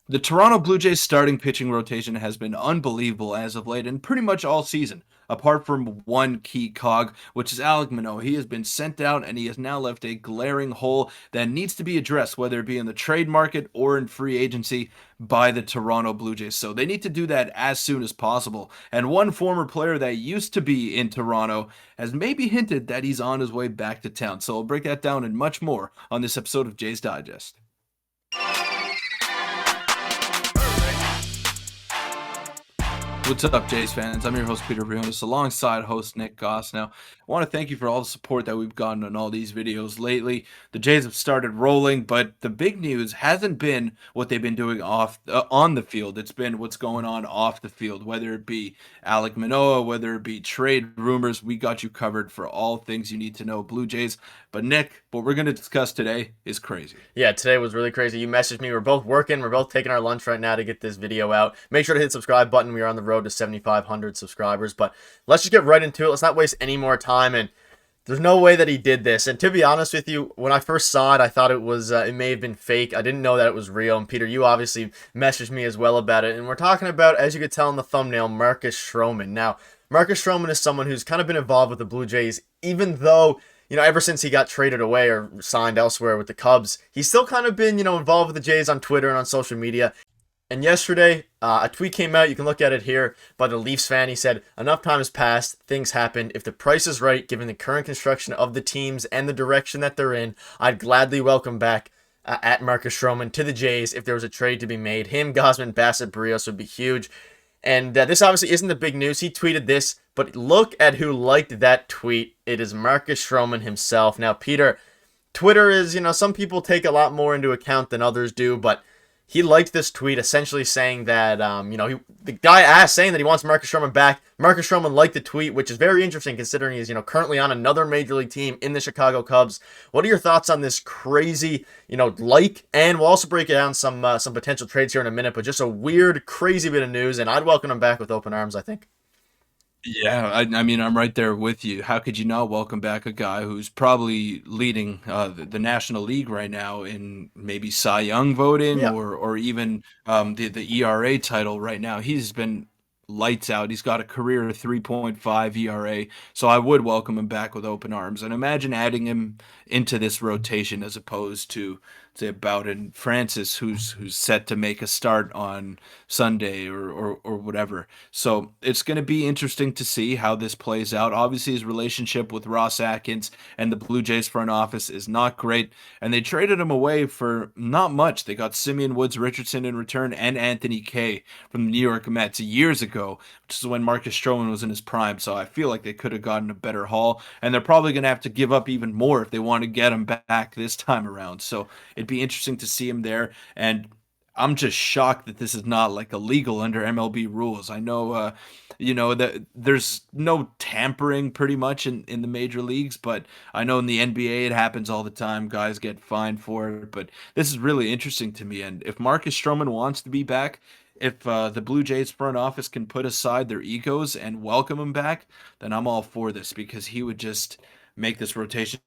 The Toronto Blue Jays starting pitching rotation has been unbelievable as of late and pretty much all season, apart from one key cog, which is Alek Manoah. He has been sent out and he has now left a glaring hole that needs to be addressed, whether it be in the trade market or in free agency by the Toronto Blue Jays. So they need to do that as soon as possible. And one former player that used to be in Toronto has maybe hinted that he's on his way back to town. So I'll break that down and much more on this episode of Jays Digest. What's up, Jays fans? I'm your host, Peter Vryonis, alongside host Nick Gosse. Now, I want to thank you for all the support that we've gotten on all these videos lately. The Jays have started rolling, but the big news hasn't been what they've been doing on the field. It's been what's going on off the field, whether it be Alek Manoah, whether it be trade rumors. We got you covered for all things you need to know Blue Jays. But Nick, what we're going to discuss today is crazy. Yeah, today was really crazy. You messaged me. We're both working. We're both taking our lunch right now to get this video out. Make sure to hit the subscribe button. We are on the road to 7,500 subscribers. But let's just get right into it. Let's not waste any more time. And there's no way that he did this. And to be honest with you, when I first saw it, I thought it may have been fake. I didn't know that it was real. And Peter, you obviously messaged me as well about it. And we're talking about, as you could tell in the thumbnail, Marcus Stroman. Now, Marcus Stroman is someone who's kind of been involved with the Blue Jays, even though ever since he got traded away or signed elsewhere with the Cubs, he's still kind of been, involved with the Jays on Twitter and on social media. And yesterday, a tweet came out, you can look at it here, by the Leafs fan. He said, "Enough time has passed, things happened. If the price is right, given the current construction of the teams and the direction that they're in, I'd gladly welcome back at Marcus Stroman to the Jays if there was a trade to be made. Him, Gausman, Bassett, Barrios would be huge." And this obviously isn't the big news. He tweeted this, but look at who liked that tweet. It is Marcus Stroman himself. Now, Peter, Twitter is, some people take a lot more into account than others do, but he liked this tweet essentially saying that, the guy asked saying that he wants Marcus Stroman back. Marcus Stroman liked the tweet, which is very interesting considering he's, currently on another major league team in the Chicago Cubs. What are your thoughts on this crazy, and we'll also break down some potential trades here in a minute, but just a weird, crazy bit of news, and I'd welcome him back with open arms, I think. Yeah, I mean, I'm right there with you. How could you not welcome back a guy who's probably leading the National League right now in maybe Cy Young voting Yeah. or even the ERA title right now? He's been lights out. He's got a career 3.5 ERA, so I would welcome him back with open arms. And imagine adding him into this rotation as opposed to say Bowden Francis, who's set to make a start on Sunday or whatever. So it's going to be interesting to see how this plays out. Obviously, his relationship with Ross Atkins and the Blue Jays front office is not great, and they traded him away for not much. They got Simeon Woods Richardson in return and Anthony Kay from the New York Mets years ago, which is when Marcus Stroman was in his prime. So I feel like they could have gotten a better haul, and they're probably going to have to give up even more if they want to get him back this time around. So it'd be interesting to see him there. And I'm just shocked that this is not like illegal under MLB rules. I know, that there's no tampering pretty much in the major leagues, but I know in the NBA it happens all the time. Guys get fined for it, but this is really interesting to me. And if Marcus Stroman wants to be back, if the Blue Jays front office can put aside their egos and welcome him back, then I'm all for this because he would just make this rotation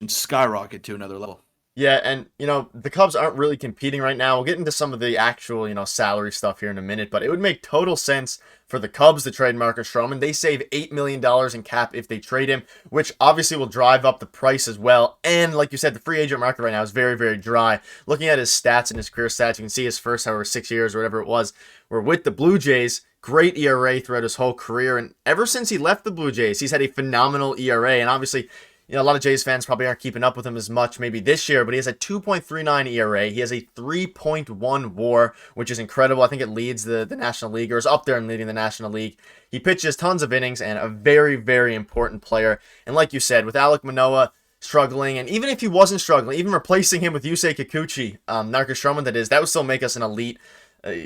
skyrocket to another level. Yeah, and the Cubs aren't really competing right now. We'll get into some of the actual, salary stuff here in a minute, but it would make total sense for the Cubs to trade Marcus Stroman. They save $8 million in cap if they trade him, which obviously will drive up the price as well. And like you said, the free agent market right now is very, very dry. Looking at his stats and his career stats, you can see his first, 6 years or whatever it was, were with the Blue Jays. Great ERA throughout his whole career, and ever since he left the Blue Jays, he's had a phenomenal ERA, and obviously a lot of Jays fans probably aren't keeping up with him as much maybe this year, but he has a 2.39 ERA. He has a 3.1 WAR, which is incredible. I think it leads the National League, or is up there in leading the National League. He pitches tons of innings and a very, very important player. And like you said, with Alek Manoah struggling, and even if he wasn't struggling, even replacing him with Yusei Kikuchi, Marcus Stroman that would still make us an elite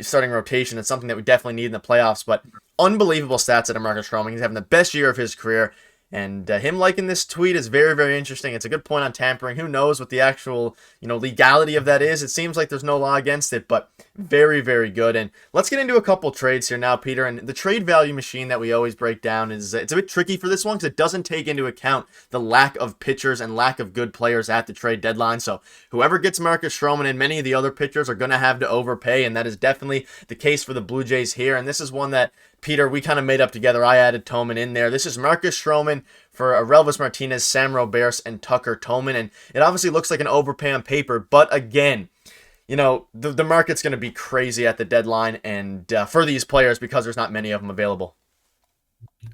starting rotation. It's something that we definitely need in the playoffs, but unbelievable stats out of Marcus Stroman. He's having the best year of his career. And him liking this tweet is very, very interesting. It's a good point on tampering. Who knows what the actual, legality of that is? It seems like there's no law against it, but very, very good. And let's get into a couple trades here now, Peter. And the trade value machine that we always break down is it's a bit tricky for this one because it doesn't take into account the lack of pitchers and lack of good players at the trade deadline. So whoever gets Marcus Stroman and many of the other pitchers are going to have to overpay, and that is definitely the case for the Blue Jays here. And this is one that Peter, we kind of made up together. I added Tolman in there. This is Marcus Stroman for Relvis Martinez, Sam Roberts, and Tucker Tolman. And it obviously looks like an overpay on paper, but again, the market's going to be crazy at the deadline and for these players because there's not many of them available.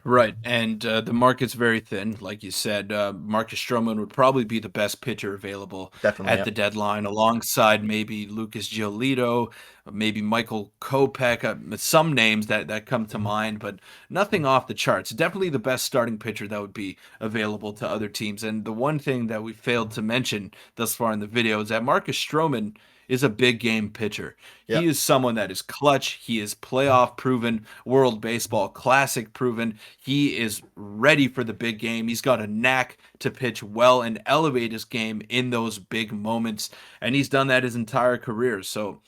Right, and the market's very thin, like you said. Marcus Stroman would probably be the best pitcher available Definitely, at yeah. the deadline, alongside maybe Lucas Giolito, maybe Michael Kopech. Some names that come to mind, but nothing off the charts. Definitely the best starting pitcher that would be available to other teams. And the one thing that we failed to mention thus far in the video is that Marcus Stroman is a big game pitcher. He Yep. is someone that is clutch. He is playoff proven, World Baseball Classic proven. He is ready for the big game. He's got a knack to pitch well and elevate his game in those big moments. And he's done that his entire career. So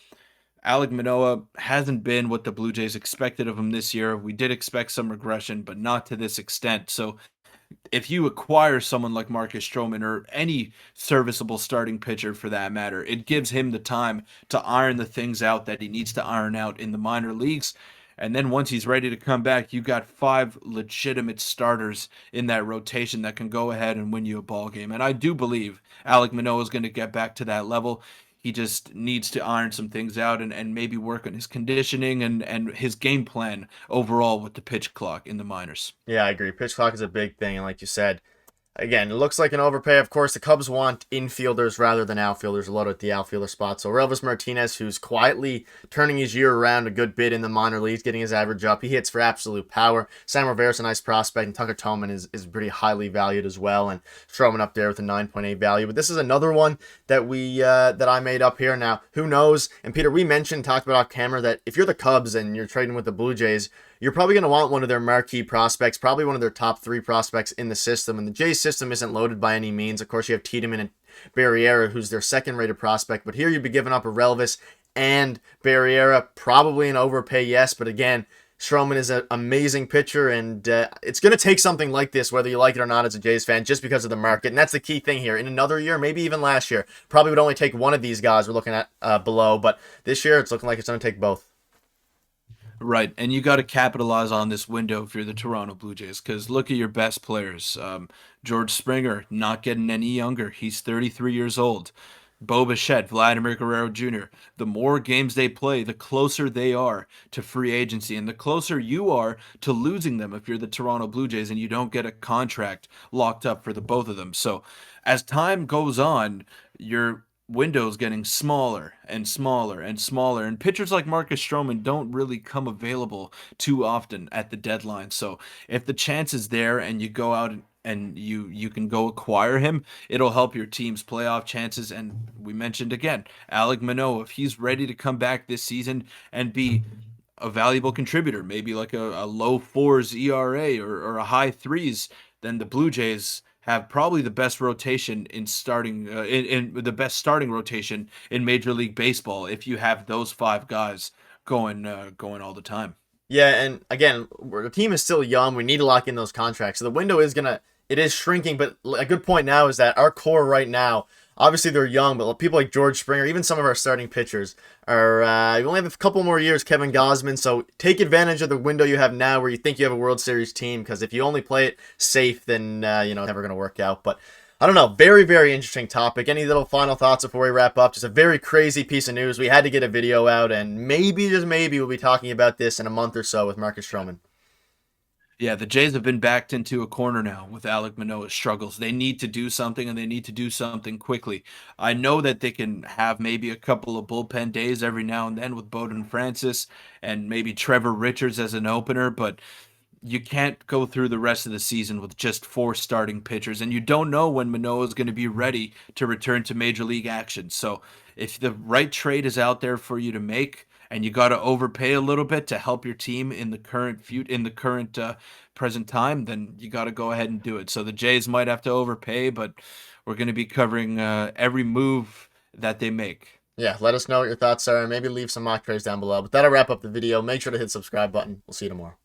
Alek Manoah hasn't been what the Blue Jays expected of him this year. We did expect some regression, but not to this extent. So if you acquire someone like Marcus Stroman or any serviceable starting pitcher for that matter, it gives him the time to iron the things out that he needs to iron out in the minor leagues. And then once he's ready to come back, you got five legitimate starters in that rotation that can go ahead and win you a ball game. And I do believe Alek Manoah is going to get back to that level. He just needs to iron some things out and maybe work on his conditioning and his game plan overall with the pitch clock in the minors. Yeah, I agree. Pitch clock is a big thing, and like you said, again, it looks like an overpay. Of course, the Cubs want infielders rather than outfielders, a lot at the outfielder spot. So Relvis Martinez, who's quietly turning his year around a good bit in the minor leagues, getting his average up. He hits for absolute power. Sam Rivera's a nice prospect, and Tucker Tolman is pretty highly valued as well. And Stroman up there with a 9.8 value. But this is another one that I made up here. Now, who knows? And Peter, we talked about off camera that if you're the Cubs and you're trading with the Blue Jays, you're probably going to want one of their marquee prospects, probably one of their top three prospects in the system. And the Jays system isn't loaded by any means. Of course, you have Tiedemann and Barriera, who's their second-rated prospect. But here you'd be giving up a Relvis and Barriera, probably an overpay, yes. But again, Stroman is an amazing pitcher, and it's going to take something like this, whether you like it or not as a Jays fan, just because of the market. And that's the key thing here. In another year, maybe even last year, probably would only take one of these guys we're looking at below. But this year, it's looking like it's going to take both. Right, and you got to capitalize on this window if you're the Toronto Blue Jays, because look at your best players. George Springer, not getting any younger. He's 33 years old. Bo Bichette, Vladimir Guerrero Jr. The more games they play, the closer they are to free agency, and the closer you are to losing them if you're the Toronto Blue Jays and you don't get a contract locked up for the both of them. So, as time goes on, your window's getting smaller and smaller and smaller, and pitchers like Marcus Stroman don't really come available too often at the deadline. So, if the chance is there and you go out and you can go acquire him, it'll help your team's playoff chances. And we mentioned again, Alek Manoah, if he's ready to come back this season and be a valuable contributor, maybe like a low fours ERA or a high threes, then the Blue Jays have probably the best rotation in starting in the best starting rotation in Major League Baseball if you have those five guys going all the time. Yeah, and again, the team is still young. We need to lock in those contracts. So the window it is shrinking, but a good point now is that our core right now, obviously they're young, but people like George Springer, even some of our starting pitchers, are you only have a couple more years, Kevin Gausman, so take advantage of the window you have now where you think you have a World Series team, because if you only play it safe, then, it's never going to work out. But I don't know. Very, very interesting topic. Any little final thoughts before we wrap up? Just a very crazy piece of news. We had to get a video out, and maybe, just maybe, we'll be talking about this in a month or so with Marcus Stroman. Yeah, the Jays have been backed into a corner now with Alek Manoah's struggles. They need to do something, and they need to do something quickly. I know that they can have maybe a couple of bullpen days every now and then with Bowden Francis and maybe Trevor Richards as an opener, but you can't go through the rest of the season with just four starting pitchers, and you don't know when Manoah is going to be ready to return to major league action. So if the right trade is out there for you to make, and you got to overpay a little bit to help your team in the current present time, then you got to go ahead and do it. So the Jays might have to overpay, but we're going to be covering every move that they make. Yeah, let us know what your thoughts are and maybe leave some mock trades down below. But that'll wrap up the video. Make sure to hit the subscribe button. We'll see you tomorrow.